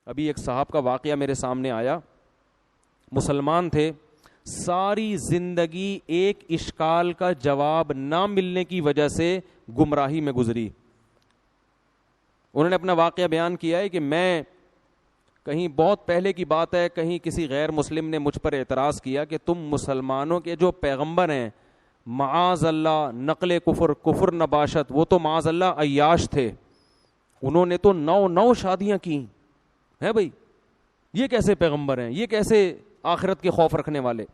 ابھی ایک صاحب کا واقعہ میرے سامنے آیا, مسلمان تھے, ساری زندگی ایک اشکال کا جواب نہ ملنے کی وجہ سے گمراہی میں گزری. انہوں نے اپنا واقعہ بیان کیا ہے کہ میں کہیں بہت پہلے کی بات ہے, کہیں کسی غیر مسلم نے مجھ پر اعتراض کیا کہ تم مسلمانوں کے جو پیغمبر ہیں معاذ اللہ نقل کفر نباشت, وہ تو معاذ اللہ عیاش تھے, انہوں نے تو 9 شادیاں کی ہیں بھائی, یہ کیسے پیغمبر ہیں, یہ کیسے آخرت کے خوف رکھنے والے.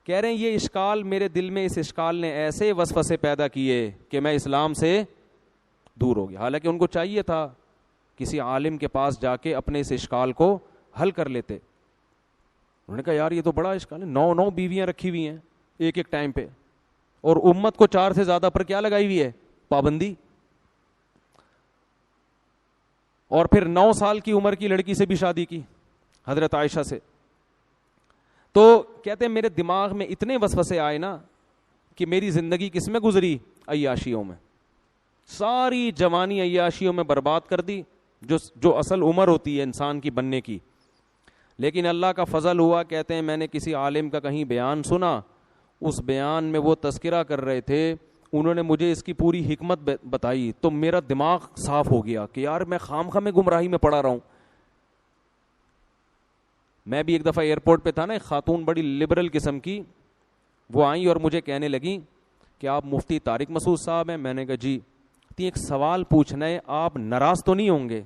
کہہ رہے ہیں یہ اشکال میرے دل میں, اس اشکال نے ایسے وسوسے پیدا کیے کہ میں اسلام سے دور ہو گیا. حالانکہ ان کو چاہیے تھا کسی عالم کے پاس جا کے اپنے اس اشکال کو حل کر لیتے. انہوں نے کہا یار یہ تو بڑا اشکال ہے, 9 بیویاں رکھی ہوئی ہیں ایک ایک ٹائم پہ, اور امت کو 4 سے زیادہ پر کیا لگائی ہوئی ہے, پابندی. اور پھر 9 سال کی عمر کی لڑکی سے بھی شادی کی, حضرت عائشہ سے. تو کہتے ہیں میرے دماغ میں اتنے وسوسے آئے نا کہ میری زندگی کس میں گزری, عیاشیوں میں. ساری جوانی عیاشیوں میں برباد کر دی, جو اصل عمر ہوتی ہے انسان کی بننے کی. لیکن اللہ کا فضل ہوا, کہتے ہیں میں نے کسی عالم کا کہیں بیان سنا, اس بیان میں وہ تذکرہ کر رہے تھے, انہوں نے مجھے اس کی پوری حکمت بتائی, تو میرا دماغ صاف ہو گیا کہ یار میں خامخواہ میں گمراہی میں پڑا رہا ہوں. میں بھی ایک دفعہ ایئرپورٹ پہ تھا نا, ایک خاتون بڑی لبرل قسم کی, وہ آئیں اور مجھے کہنے لگیں کہ آپ مفتی طارق مسعود صاحب ہیں. میں نے کہا جی. ایک سوال پوچھنا ہے, آپ ناراض تو نہیں ہوں گے؟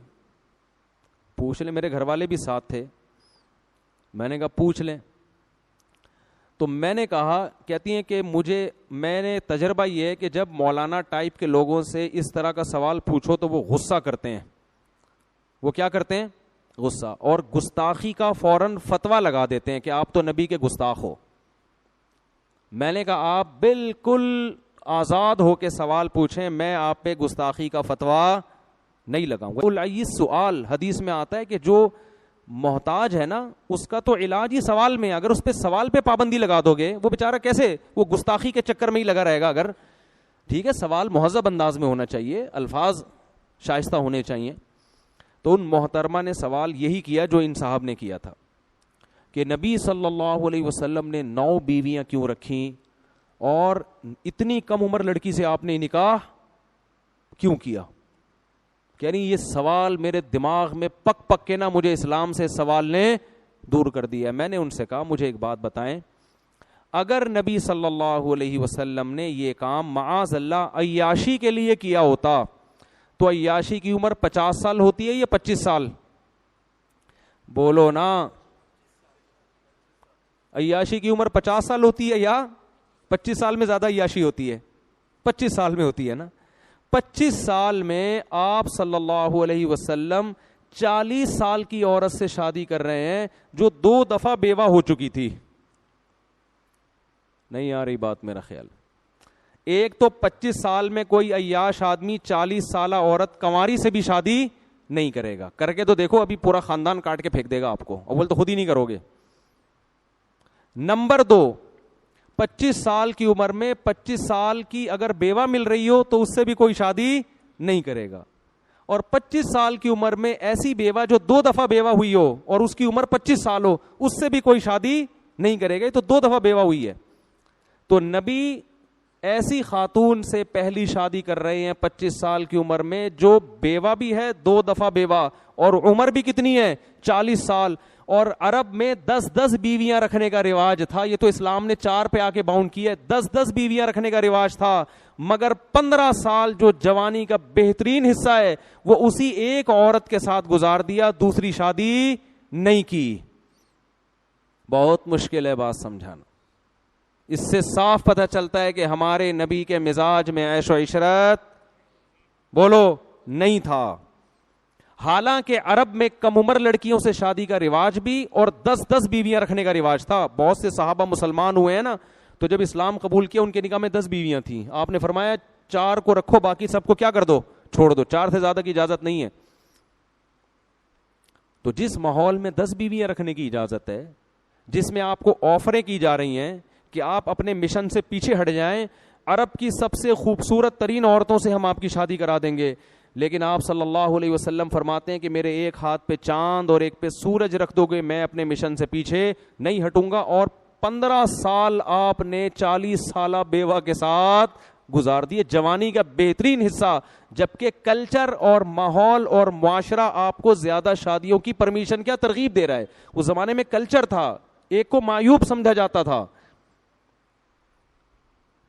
پوچھ لیں. میرے گھر والے بھی ساتھ تھے. میں نے کہا پوچھ لیں. تو میں نے کہا, کہتی ہیں کہ میں نے تجربہ یہ ہے کہ جب مولانا ٹائپ کے لوگوں سے اس طرح کا سوال پوچھو تو وہ غصہ کرتے ہیں. وہ کیا کرتے ہیں؟ غصہ, اور گستاخی کا فوراً فتویٰ لگا دیتے ہیں کہ آپ تو نبی کے گستاخ ہو. میں نے کہا آپ بالکل آزاد ہو کے سوال پوچھیں, میں آپ پہ گستاخی کا فتویٰ نہیں لگاؤں گا. العیس سوال, حدیث میں آتا ہے کہ جو محتاج ہے نا اس کا تو علاج ہی سوال میں, اگر اس پہ سوال پہ پابندی لگا دو گے وہ بیچارہ کیسے, وہ گستاخی کے چکر میں ہی لگا رہے گا. اگر ٹھیک ہے سوال مہذب انداز میں ہونا چاہیے, الفاظ شائستہ ہونے چاہیے. تو ان محترمہ نے سوال یہی کیا جو ان صاحب نے کیا تھا کہ نبی صلی اللہ علیہ وسلم نے 9 بیویاں کیوں رکھیں, اور اتنی کم عمر لڑکی سے آپ نے نکاح کیوں کیا. کہہ رہی یہ سوال میرے دماغ میں پک کے نا مجھے اسلام سے سوال نے دور کر دیا. میں نے ان سے کہا مجھے ایک بات بتائیں, اگر نبی صلی اللہ علیہ وسلم نے یہ کام معاذ اللہ عیاشی کے لیے کیا ہوتا تو عیاشی کی عمر 50 سال ہوتی ہے یا 25 سال؟ بولو نا. عیاشی کی عمر 50 سال ہوتی ہے یا 25 سال میں زیادہ عیاشی ہوتی ہے؟ 25 سال میں ہوتی ہے نا. 25 سال میں آپ صلی اللہ علیہ وسلم 40 سال کی عورت سے شادی کر رہے ہیں جو 2 دفعہ بیوہ ہو چکی تھی. نہیں آ رہی بات میرا خیال. ایک تو 25 سال میں کوئی عیاش آدمی 40 سالہ عورت کنواری سے بھی شادی نہیں کرے گا. کر کے تو دیکھو, ابھی پورا خاندان کاٹ کے پھینک دے گا آپ کو. اول تو خود ہی نہیں کرو گے. نمبر 2, 25 سال کی عمر میں 25 سال کی اگر بیوہ مل رہی ہو تو اس سے بھی کوئی شادی نہیں کرے گا. اور 25 سال کی عمر میں ایسی بیوہ جو 2 دفعہ بیوہ ہوئی ہو اور اس کی عمر 25 سال ہو, اس سے بھی کوئی شادی نہیں کرے گا. تو 2 دفعہ بیوہ ہوئی ہے. تو نبی ایسی خاتون سے پہلی شادی کر رہے ہیں 25 سال کی عمر میں جو بیوہ بھی ہے, 2 دفعہ بیوہ, اور عمر بھی کتنی ہے, 40 سال. اور عرب میں 10 بیویاں رکھنے کا رواج تھا. یہ تو اسلام نے 4 پہ آ کے باؤنڈ کیا ہے. 10 بیویاں رکھنے کا رواج تھا, مگر 15 سال جو جوانی کا بہترین حصہ ہے وہ اسی ایک عورت کے ساتھ گزار دیا, دوسری شادی نہیں کی. بہت مشکل ہے بات سمجھانا. اس سے صاف پتہ چلتا ہے کہ ہمارے نبی کے مزاج میں عیش و عشرت بولو نہیں تھا. حالانکہ عرب میں کم عمر لڑکیوں سے شادی کا رواج بھی اور 10 بیویاں رکھنے کا رواج تھا. بہت سے صحابہ مسلمان ہوئے ہیں نا, تو جب اسلام قبول کیا ان کے نکاح میں 10 بیویاں تھیں. آپ نے فرمایا 4 کو رکھو, باقی سب کو کیا کر دو, چھوڑ دو. 4 سے زیادہ کی اجازت نہیں ہے. تو جس ماحول میں 10 بیویاں رکھنے کی اجازت ہے, جس میں آپ کو آفریں کی جا رہی ہیں کہ آپ اپنے مشن سے پیچھے ہٹ جائیں, عرب کی سب سے خوبصورت ترین عورتوں سے ہم آپ کی شادی کرا دیں گے, لیکن آپ صلی اللہ علیہ وسلم فرماتے ہیں کہ میرے ایک ہاتھ پہ چاند اور ایک پہ سورج رکھ دو گے میں اپنے مشن سے پیچھے نہیں ہٹوں گا. اور 15 سال آپ نے 40 سالہ بیوہ کے ساتھ گزار دیے, جوانی کا بہترین حصہ, جبکہ کلچر اور ماحول اور معاشرہ آپ کو زیادہ شادیوں کی پرمیشن کیا ترغیب دے رہا ہے. اس زمانے میں کلچر تھا, ایک کو معیوب سمجھا جاتا تھا.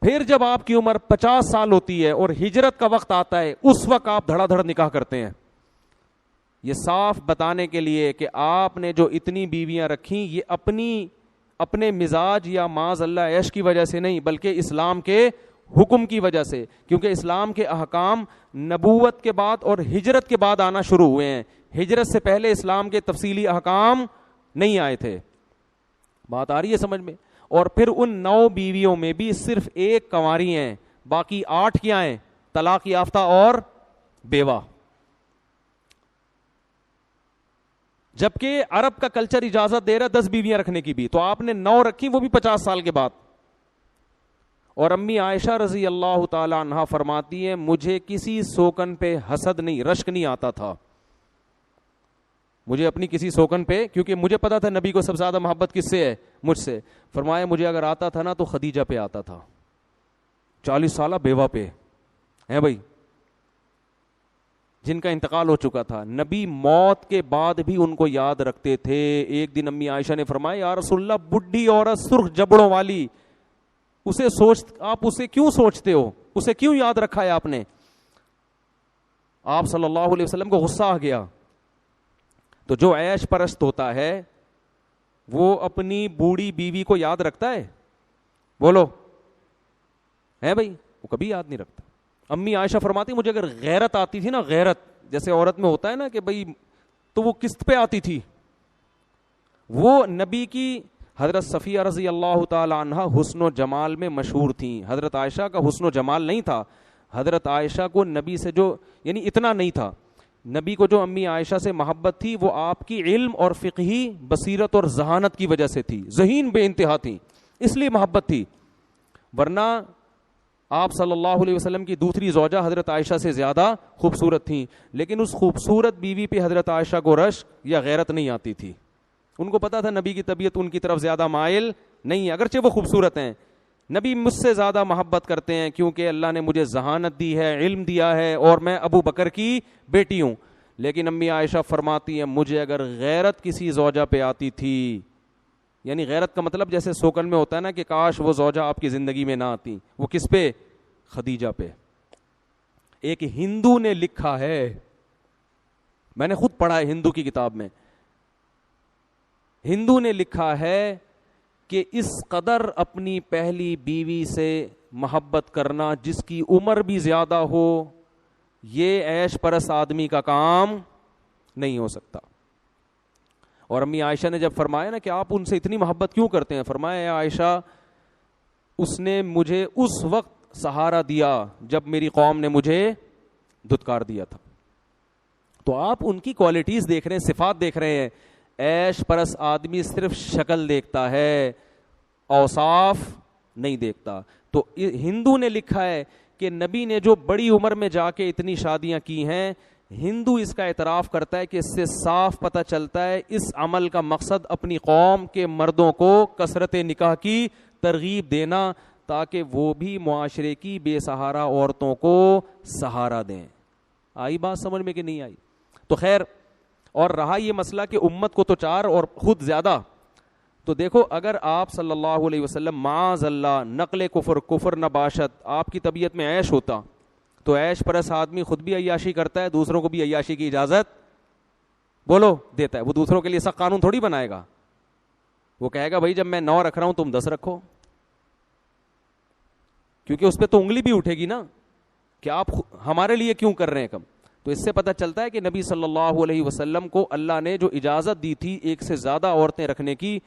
پھر جب آپ کی عمر 50 سال ہوتی ہے اور ہجرت کا وقت آتا ہے, اس وقت آپ دھڑا دھڑ نکاح کرتے ہیں. یہ صاف بتانے کے لیے کہ آپ نے جو اتنی بیویاں رکھیں یہ اپنے مزاج یا معاذ اللہ عیش کی وجہ سے نہیں, بلکہ اسلام کے حکم کی وجہ سے, کیونکہ اسلام کے احکام نبوت کے بعد اور ہجرت کے بعد آنا شروع ہوئے ہیں. ہجرت سے پہلے اسلام کے تفصیلی احکام نہیں آئے تھے. بات آ رہی ہے سمجھ میں؟ اور پھر ان 9 بیویوں میں بھی صرف ایک کنواری ہیں, باقی 8 کیا ہیں؟ طلاق یافتہ اور بیوہ. جبکہ عرب کا کلچر اجازت دے رہا 10 بیویاں رکھنے کی بھی, تو آپ نے 9 رکھی, وہ بھی 50 سال کے بعد. اور امی عائشہ رضی اللہ تعالی عنہا فرماتی ہیں مجھے کسی سوکن پہ حسد نہیں, رشک نہیں آتا تھا مجھے اپنی کسی سوکن پہ, کیونکہ مجھے پتا تھا نبی کو سب سے زیادہ محبت کس سے ہے؟ مجھ سے. فرمایا مجھے اگر آتا تھا نا تو خدیجہ پہ آتا تھا, 40 سالہ بیوہ پہ ہیں بھائی, جن کا انتقال ہو چکا تھا. نبی موت کے بعد بھی ان کو یاد رکھتے تھے. ایک دن امی عائشہ نے فرمایا یا رسول اللہ, بڈھی عورت سرخ جبڑوں والی, آپ اسے کیوں سوچتے ہو, اسے کیوں یاد رکھا ہے آپ نے؟ آپ صلی اللہ علیہ وسلم کو غصہ آ گیا. تو جو عیش پرست ہوتا ہے وہ اپنی بوڑھی بیوی کو یاد رکھتا ہے؟ بولو ہے بھائی, وہ کبھی یاد نہیں رکھتا. امی عائشہ فرماتی مجھے اگر غیرت آتی تھی نا, غیرت جیسے عورت میں ہوتا ہے نا کہ بھائی, تو وہ کس پہ آتی تھی؟ وہ نبی کی حضرت صفیہ رضی اللہ تعالی عنہ حسن و جمال میں مشہور تھیں. حضرت عائشہ کا حسن و جمال نہیں تھا. حضرت عائشہ کو نبی سے جو یعنی اتنا نہیں تھا, نبی کو جو امی عائشہ سے محبت تھی وہ آپ کی علم اور فقہی بصیرت اور ذہانت کی وجہ سے تھی. ذہین بے انتہا تھی, اس لیے محبت تھی. ورنہ آپ صلی اللہ علیہ وسلم کی دوسری زوجہ حضرت عائشہ سے زیادہ خوبصورت تھیں, لیکن اس خوبصورت بیوی پہ حضرت عائشہ کو رشک یا غیرت نہیں آتی تھی. ان کو پتا تھا نبی کی طبیعت ان کی طرف زیادہ مائل نہیں ہے, اگرچہ وہ خوبصورت ہیں. نبی مجھ سے زیادہ محبت کرتے ہیں کیونکہ اللہ نے مجھے ذہانت دی ہے, علم دیا ہے, اور میں ابو بکر کی بیٹی ہوں. لیکن امی عائشہ فرماتی ہیں مجھے اگر غیرت کسی زوجہ پہ آتی تھی, یعنی غیرت کا مطلب جیسے سوکن میں ہوتا ہے نا کہ کاش وہ زوجہ آپ کی زندگی میں نہ آتی, وہ کس پہ؟ خدیجہ پہ. ایک ہندو نے لکھا ہے, میں نے خود پڑھا ہے ہندو کی کتاب میں, ہندو نے لکھا ہے کہ اس قدر اپنی پہلی بیوی سے محبت کرنا جس کی عمر بھی زیادہ ہو, یہ عیش پرست آدمی کا کام نہیں ہو سکتا. اور امی عائشہ نے جب فرمایا نا کہ آپ ان سے اتنی محبت کیوں کرتے ہیں, فرمایا اے عائشہ اس نے مجھے اس وقت سہارا دیا جب میری قوم نے مجھے دھتکار دیا تھا. تو آپ ان کی کوالٹیز دیکھ رہے ہیں, صفات دیکھ رہے ہیں. عیش پرست آدمی صرف شکل دیکھتا ہے, اوصاف نہیں دیکھتا. تو ہندو نے لکھا ہے کہ نبی نے جو بڑی عمر میں جا کے اتنی شادیاں کی ہیں, ہندو اس کا اعتراف کرتا ہے کہ اس سے صاف پتہ چلتا ہے اس عمل کا مقصد اپنی قوم کے مردوں کو کثرت نکاح کی ترغیب دینا تاکہ وہ بھی معاشرے کی بے سہارا عورتوں کو سہارا دیں. آئی بات سمجھ میں کہ نہیں آئی؟ تو خیر, اور رہا یہ مسئلہ کہ امت کو تو 4 اور خود زیادہ, تو دیکھو اگر آپ صلی اللہ علیہ وسلم معاذ اللہ نقل کفر نباشت آپ کی طبیعت میں عیش ہوتا تو عیش پرست آدمی خود بھی عیاشی کرتا ہے, دوسروں کو بھی عیاشی کی اجازت بولو دیتا ہے. وہ دوسروں کے لیے سخت قانون تھوڑی بنائے گا, وہ کہے گا بھائی جب میں 9 رکھ رہا ہوں تم 10 رکھو, کیونکہ اس پہ تو انگلی بھی اٹھے گی نا کہ آپ ہمارے لیے کیوں کر رہے ہیں کم. تو اس سے پتہ چلتا ہے کہ نبی صلی اللہ علیہ وسلم کو اللہ نے جو اجازت دی تھی ایک سے زیادہ عورتیں رکھنے کی,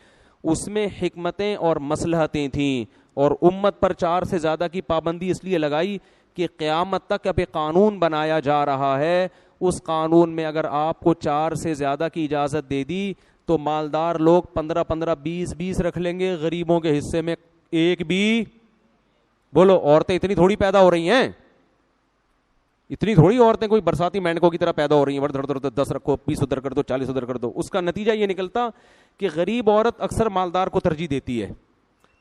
اس میں حکمتیں اور مصلحتیں تھیں, اور امت پر 4 سے زیادہ کی پابندی اس لیے لگائی کہ قیامت تک اب ایک قانون بنایا جا رہا ہے, اس قانون میں اگر آپ کو 4 سے زیادہ کی اجازت دے دی تو مالدار لوگ 15 20 رکھ لیں گے, غریبوں کے حصے میں ایک بھی. بولو عورتیں اتنی تھوڑی پیدا ہو رہی ہیں, اتنی تھوڑی عورتیں کوئی برساتی مینڈکوں کی طرح پیدا ہو رہی ہیں، دھڑ 10 رکھو، 20 ادھر کر دو، 40 ادھر کر دو. اس کا نتیجہ یہ نکلتا کہ غریب عورت اکثر مالدار کو ترجیح دیتی ہے.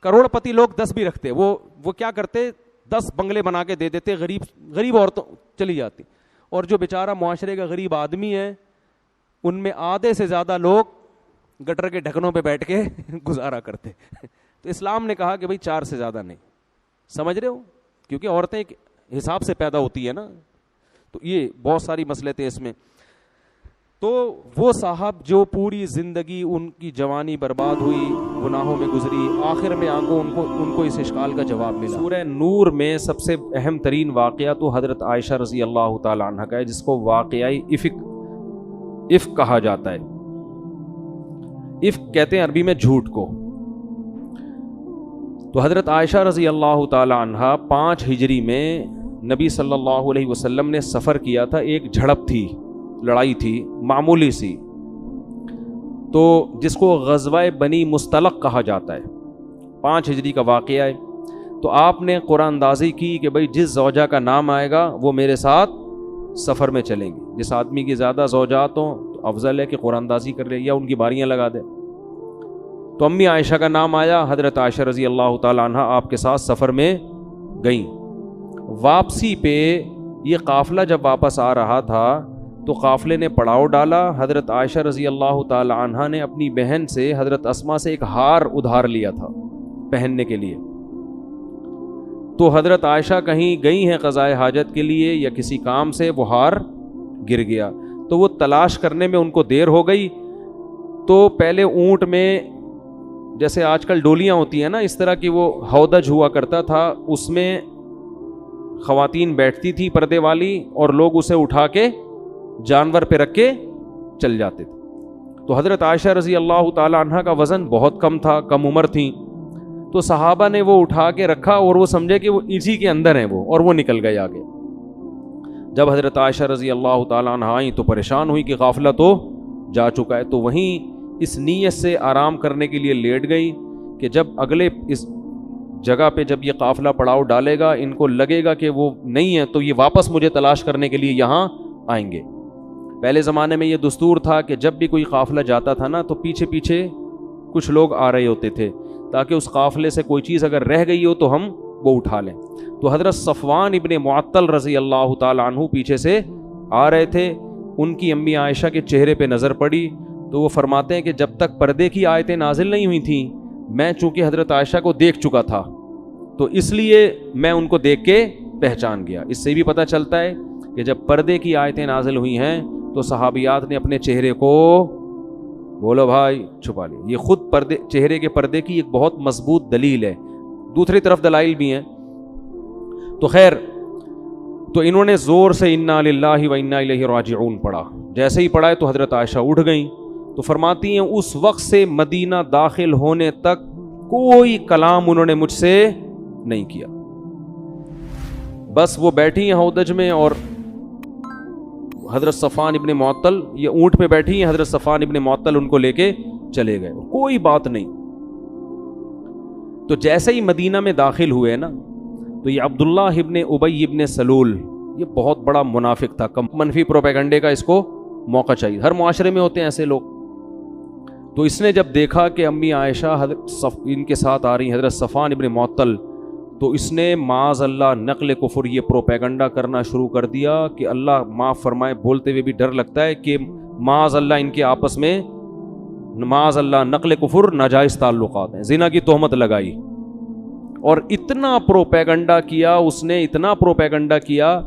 کروڑ پتی لوگ 10 بھی رکھتے، وہ کیا کرتے 10 بنگلے بنا کے دے دیتے، غریب عورتوں چلی جاتی. اور جو بیچارہ معاشرے کا غریب آدمی ہے، ان میں آدھے سے زیادہ لوگ گٹر کے ڈھکنوں پہ بیٹھ کے گزارا کرتے. تو اسلام نے کہا کہ بھائی 4 سے زیادہ نہیں. سمجھ رہے ہو؟ کیونکہ عورتیں ایک حساب سے پیدا ہوتی ہے نا. تو یہ بہت ساری مسئلے تھے اس میں. تو وہ صاحب جو پوری زندگی ان کی جوانی برباد ہوئی، گناہوں میں گزری، آخر میں ان کو اس اشکال کا جواب ملا. سورہ نور میں سب سے اہم ترین واقعہ تو حضرت عائشہ رضی اللہ تعالی عنہ کا ہے، جس کو واقعی افک کہا جاتا ہے. افک کہتے ہیں عربی میں جھوٹ کو. تو حضرت عائشہ رضی اللہ تعالی عنہ 5 ہجری میں نبی صلی اللہ علیہ وسلم نے سفر کیا تھا. ایک جھڑپ تھی، لڑائی تھی معمولی سی، تو جس کو غزوہ بنی مستلق کہا جاتا ہے. 5 ہجری کا واقعہ ہے. تو آپ نے قرآن اندازی کی کہ بھائی جس زوجہ کا نام آئے گا وہ میرے ساتھ سفر میں چلیں گے. جس آدمی کی زیادہ زوجات ہوں تو افضل ہے کہ قرآن اندازی کر لے یا ان کی باریاں لگا دے. تو امی عائشہ کا نام آیا. حضرت عائشہ رضی اللہ تعالی عنہ آپ کے ساتھ سفر میں گئیں. واپسی پہ یہ قافلہ جب واپس آ رہا تھا تو قافلے نے پڑاؤ ڈالا. حضرت عائشہ رضی اللہ تعالی عنہ نے اپنی بہن سے، حضرت اسما سے، ایک ہار ادھار لیا تھا پہننے کے لیے. تو حضرت عائشہ کہیں گئی ہیں قضائے حاجت کے لیے یا کسی کام سے، وہ ہار گر گیا. تو وہ تلاش کرنے میں ان کو دیر ہو گئی. تو پہلے اونٹ میں جیسے آج کل ڈولیاں ہوتی ہیں نا، اس طرح کی وہ ہودج ہوا کرتا تھا، اس میں خواتین بیٹھتی تھی پردے والی، اور لوگ اسے اٹھا کے جانور پہ رکھ کے چل جاتے تھے. تو حضرت عائشہ رضی اللہ تعالی عنہ کا وزن بہت کم تھا، کم عمر تھیں. تو صحابہ نے وہ اٹھا کے رکھا اور وہ سمجھے کہ وہ اسی کے اندر ہیں وہ، اور وہ نکل گئے آگے. جب حضرت عائشہ رضی اللہ تعالی عنہ آئیں تو پریشان ہوئی کہ قافلہ تو جا چکا ہے. تو وہیں اس نیت سے آرام کرنے کے لیے لیٹ گئی کہ جب اگلے اس جگہ پہ جب یہ قافلہ پڑاؤ ڈالے گا، ان کو لگے گا کہ وہ نہیں ہے تو یہ واپس مجھے تلاش کرنے کے لیے یہاں آئیں گے. پہلے زمانے میں یہ دستور تھا کہ جب بھی کوئی قافلہ جاتا تھا نا تو پیچھے پیچھے کچھ لوگ آ رہے ہوتے تھے تاکہ اس قافلے سے کوئی چیز اگر رہ گئی ہو تو ہم وہ اٹھا لیں. تو حضرت صفوان ابن معطل رضی اللہ تعالی عنہ پیچھے سے آ رہے تھے. ان کی امی عائشہ کے چہرے پہ نظر پڑی تو وہ فرماتے ہیں کہ جب تک پردے کی آیتیں نازل نہیں ہوئی تھیں، میں چونکہ حضرت عائشہ کو دیکھ چکا تھا تو اس لیے میں ان کو دیکھ کے پہچان گیا. اس سے بھی پتہ چلتا ہے کہ جب پردے کی آیتیں نازل ہوئی ہیں تو صحابیات نے اپنے چہرے کو، بولو بھائی، چھپا لیا. یہ خود چہرے کے پردے کی ایک بہت مضبوط دلیل ہے. دوسری طرف دلائل بھی ہیں. تو خیر، تو انہوں نے زور سے انا للہ و انا الیہ راجعون پڑھا. جیسے ہی پڑھا تو حضرت عائشہ اٹھ گئیں. تو فرماتی ہیں اس وقت سے مدینہ داخل ہونے تک کوئی کلام انہوں نے مجھ سے نہیں کیا. بس وہ بیٹھی ہیں ہودج میں اور حضرت صفوان ابن معطل یہ اونٹ پہ بیٹھی ہیں، حضرت صفوان ابن معطل ان کو لے کے چلے گئے، کوئی بات نہیں. تو جیسے ہی مدینہ میں داخل ہوئے نا تو یہ عبداللہ ابن ابی ابن سلول، یہ بہت بڑا منافق تھا. منفی پروپیگنڈے کا اس کو موقع چاہیے. ہر معاشرے میں ہوتے ہیں ایسے لوگ. تو اس نے جب دیکھا کہ امی عائشہ ان کے ساتھ آ رہی ہیں، حضرت صفوان ابن معطل، تو اس نے معاذ اللہ نقل کفر یہ پروپیگنڈا کرنا شروع کر دیا کہ اللہ معاف فرمائے، بولتے ہوئے بھی ڈر لگتا ہے کہ معاذ اللہ ان کے آپس میں معاذ اللہ نقل کفر، ناجائز تعلقات ہیں، زنا کی تہمت لگائی. اور اتنا پروپیگنڈا کیا اس نے، اتنا پروپیگنڈا کیا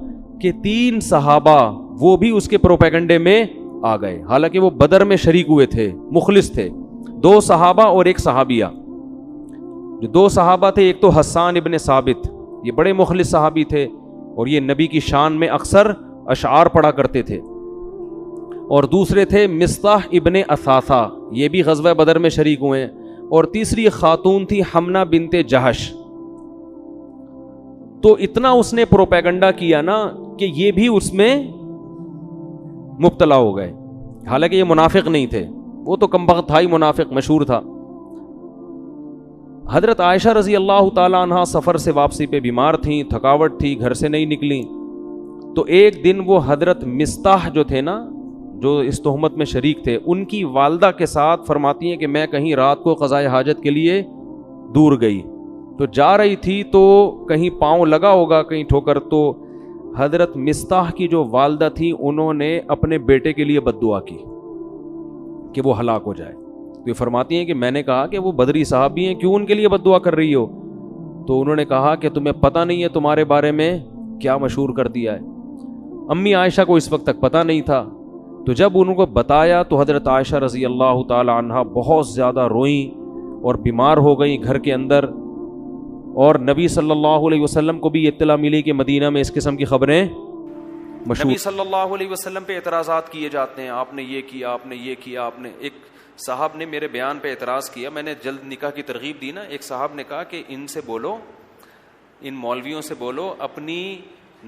کہ 3 صحابہ وہ بھی اس کے پروپیگنڈے میں آ گئے. حالانکہ وہ بدر میں شریک ہوئے تھے، مخلص تھے. 2 صحابہ اور 1 صحابیہ. جو 2 صحابہ تھے، ایک تو حسان ابن ثابت، یہ بڑے مخلص صحابی تھے اور یہ نبی کی شان میں اکثر اشعار پڑھا کرتے تھے. اور دوسرے تھے مصطح ابن اثاثہ، یہ بھی غزوہ بدر میں شریک ہوئے ہیں. اور تیسری خاتون تھی حمنہ بنت جہش. تو اتنا اس نے پروپیگنڈا کیا نا کہ یہ بھی اس میں مبتلا ہو گئے. حالانکہ یہ منافق نہیں تھے، وہ تو کمبخت تھا ہی، منافق مشہور تھا. حضرت عائشہ رضی اللہ تعالی عنہ سفر سے واپسی پہ بیمار تھیں، تھکاوٹ تھی، گھر سے نہیں نکلیں. تو ایک دن وہ حضرت مستاح جو تھے نا، جو اس تہمت میں شریک تھے، ان کی والدہ کے ساتھ فرماتی ہیں کہ میں کہیں رات کو قضائے حاجت کے لیے دور گئی، تو جا رہی تھی تو کہیں پاؤں لگا ہوگا کہیں ٹھوکر، تو حضرت مستاح کی جو والدہ تھی انہوں نے اپنے بیٹے کے لیے بد دعا کی کہ وہ ہلاک ہو جائے. تو یہ فرماتی ہیں کہ میں نے کہا کہ وہ بدری صحابی ہیں، کیوں ان کے لیے بد دعا کر رہی ہو؟ تو انہوں نے کہا کہ تمہیں پتہ نہیں ہے تمہارے بارے میں کیا مشہور کر دیا ہے. امی عائشہ کو اس وقت تک پتہ نہیں تھا، تو جب انہوں کو بتایا تو حضرت عائشہ رضی اللہ تعالی عنہا بہت زیادہ روئیں اور بیمار ہو گئیں گھر کے اندر. اور نبی صلی اللہ علیہ وسلم کو بھی اطلاع ملی کہ مدینہ میں اس قسم کی خبریں مشہور. نبی صلی اللہ علیہ وسلم پہ اعتراضات کیے جاتے ہیں، آپ نے یہ کیا، آپ نے یہ کیا، آپ نے. ایک صاحب نے میرے بیان پہ اعتراض کیا، میں نے جلد نکاح کی ترغیب دی نا. ایک صاحب نے کہا کہ ان سے بولو، ان مولویوں سے بولو اپنی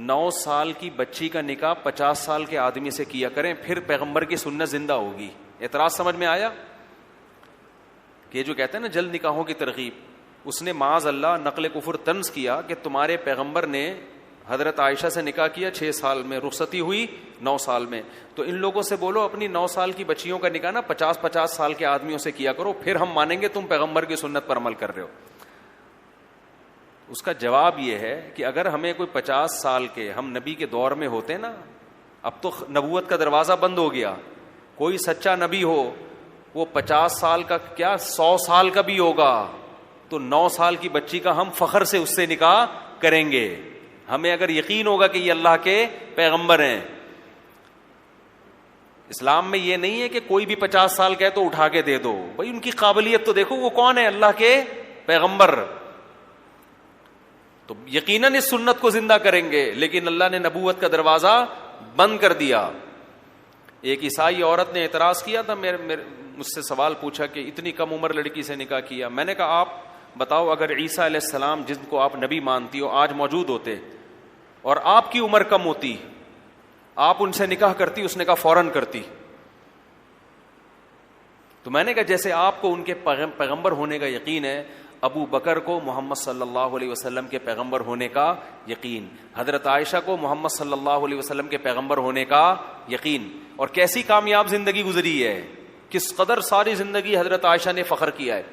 9 سال کی بچی کا نکاح 50 سال کے آدمی سے کیا کریں، پھر پیغمبر کی سنت زندہ ہوگی. اعتراض سمجھ میں آیا؟ کہ جو کہتے ہیں نا جلد نکاحوں کی ترغیب، اس نے معاذ اللہ نقل کفر طنز کیا کہ تمہارے پیغمبر نے حضرت عائشہ سے نکاح کیا 6 سال میں، رخصتی ہوئی 9 سال میں. تو ان لوگوں سے بولو اپنی 9 سال کی بچیوں کا نکاح نا 50 سال کے آدمیوں سے کیا کرو، پھر ہم مانیں گے تم پیغمبر کی سنت پر عمل کر رہے ہو. اس کا جواب یہ ہے کہ اگر ہمیں کوئی 50 سال کے، ہم نبی کے دور میں ہوتے نا، اب تو نبوت کا دروازہ بند ہو گیا، کوئی سچا نبی ہو وہ 50 سال کا کیا 100 سال کا بھی ہوگا تو 9 سال کی بچی کا ہم فخر سے اس سے نکاح کریں گے، ہمیں اگر یقین ہوگا کہ یہ اللہ کے پیغمبر ہیں. اسلام میں یہ نہیں ہے کہ کوئی بھی 50 سال کا ہے تو اٹھا کے دے دو، بھائی ان کی قابلیت تو دیکھو، وہ کون ہے؟ اللہ کے پیغمبر. تو یقیناً اس سنت کو زندہ کریں گے، لیکن اللہ نے نبوت کا دروازہ بند کر دیا. ایک عیسائی عورت نے اعتراض کیا تھا، مجھ سے سوال پوچھا کہ اتنی کم عمر لڑکی سے نکاح کیا. میں نے کہا آپ بتاؤ اگر عیسیٰ علیہ السلام جن کو آپ نبی مانتی ہو آج موجود ہوتے اور آپ کی عمر کم ہوتی، آپ ان سے نکاح کرتی؟ اس نے کہا فوراً کرتی. تو میں نے کہا جیسے آپ کو ان کے پیغمبر ہونے کا یقین ہے، ابو بکر کو محمد صلی اللہ علیہ وسلم کے پیغمبر ہونے کا یقین، حضرت عائشہ کو محمد صلی اللہ علیہ وسلم کے پیغمبر ہونے کا یقین. اور کیسی کامیاب زندگی گزری ہے، کس قدر ساری زندگی حضرت عائشہ نے فخر کیا ہے.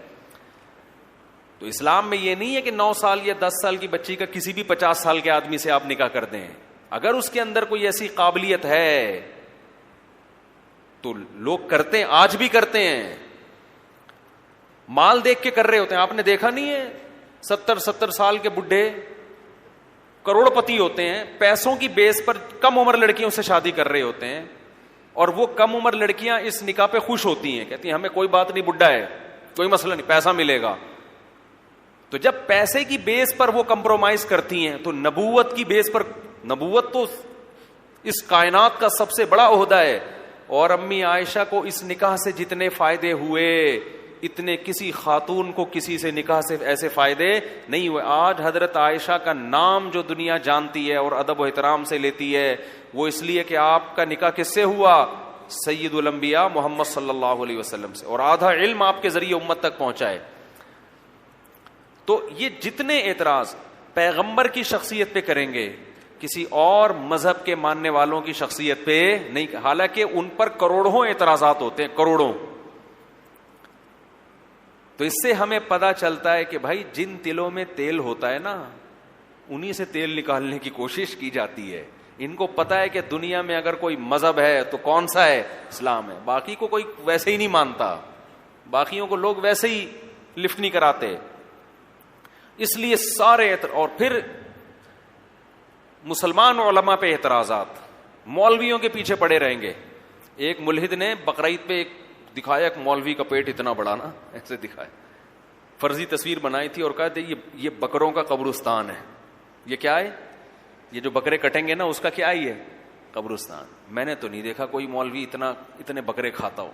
تو اسلام میں یہ نہیں ہے کہ 9 سال یا 10 سال کی بچی کا کسی بھی 50 سال کے آدمی سے آپ نکاح کر دیں. اگر اس کے اندر کوئی ایسی قابلیت ہے تو لوگ کرتے ہیں، آج بھی کرتے ہیں. مال دیکھ کے کر رہے ہوتے ہیں. آپ نے دیکھا نہیں ہے 70 سال کے بڈھے کروڑ پتی ہوتے ہیں، پیسوں کی بیس پر کم عمر لڑکیوں سے شادی کر رہے ہوتے ہیں، اور وہ کم عمر لڑکیاں اس نکاح پہ خوش ہوتی ہیں، کہتی ہیں ہمیں کوئی بات نہیں، بڈھا ہے کوئی مسئلہ نہیں، پیسہ ملے گا. تو جب پیسے کی بیس پر وہ کمپرومائز کرتی ہیں تو نبوت کی بیس پر، نبوت تو اس کائنات کا سب سے بڑا عہدہ ہے. اور امی عائشہ کو اس نکاح سے جتنے فائدے ہوئے اتنے کسی خاتون کو کسی سے نکاح سے ایسے فائدے نہیں ہوئے. آج حضرت عائشہ کا نام جو دنیا جانتی ہے اور ادب و احترام سے لیتی ہے وہ اس لیے کہ آپ کا نکاح کس سے ہوا؟ سید الانبیاء محمد صلی اللہ علیہ وسلم سے، اور آدھا علم آپ کے ذریعے امت تک پہنچا ہے. تو یہ جتنے اعتراض پیغمبر کی شخصیت پہ کریں گے، کسی اور مذہب کے ماننے والوں کی شخصیت پہ نہیں. حالانکہ ان پر کروڑوں اعتراضات ہوتے ہیں، کروڑوں. تو اس سے ہمیں پتہ چلتا ہے کہ بھائی جن تلوں میں تیل ہوتا ہے نا انہی سے تیل نکالنے کی کوشش کی جاتی ہے. ان کو پتا ہے کہ دنیا میں اگر کوئی مذہب ہے تو کون سا ہے؟ اسلام ہے. باقی کو کوئی ویسے ہی نہیں مانتا، باقیوں کو لوگ ویسے ہی لفٹ نہیں کراتے. اس لیے سارے اور پھر مسلمان علماء پہ اعتراضات، مولویوں کے پیچھے پڑے رہیں گے. ایک ملحد نے بقرعید پہ ایک دکھایا، ایک مولوی کا پیٹ اتنا بڑا نا ایسے دکھایا، فرضی تصویر بنائی تھی اور کہا تھا یہ بکروں کا قبرستان ہے. یہ کیا ہے؟ یہ جو بکرے کٹیں گے نا اس کا کیا ہی ہے؟ قبرستان. میں نے تو نہیں دیکھا کوئی مولوی اتنے بکرے کھاتا ہو.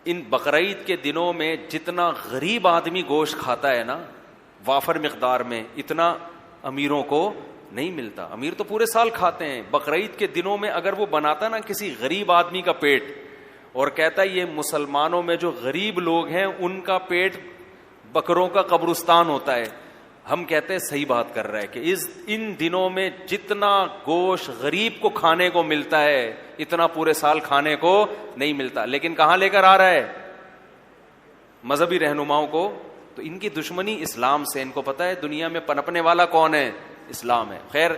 ان بقرعید کے دنوں میں جتنا غریب آدمی گوشت کھاتا ہے نا وافر مقدار میں، اتنا امیروں کو نہیں ملتا. امیر تو پورے سال کھاتے ہیں. بقرعید کے دنوں میں اگر وہ بناتا نا کسی غریب آدمی کا پیٹ اور کہتا ہے یہ مسلمانوں میں جو غریب لوگ ہیں ان کا پیٹ بکروں کا قبرستان ہوتا ہے، ہم کہتے ہیں صحیح بات کر رہا ہے کہ ان دنوں میں جتنا گوشت غریب کو کھانے کو ملتا ہے اتنا پورے سال کھانے کو نہیں ملتا. لیکن کہاں لے کر آ رہا ہے؟ مذہبی رہنماؤں کو. تو ان کی دشمنی اسلام سے. ان کو پتا ہے دنیا میں پنپنے والا کون ہے؟ اسلام ہے. خیر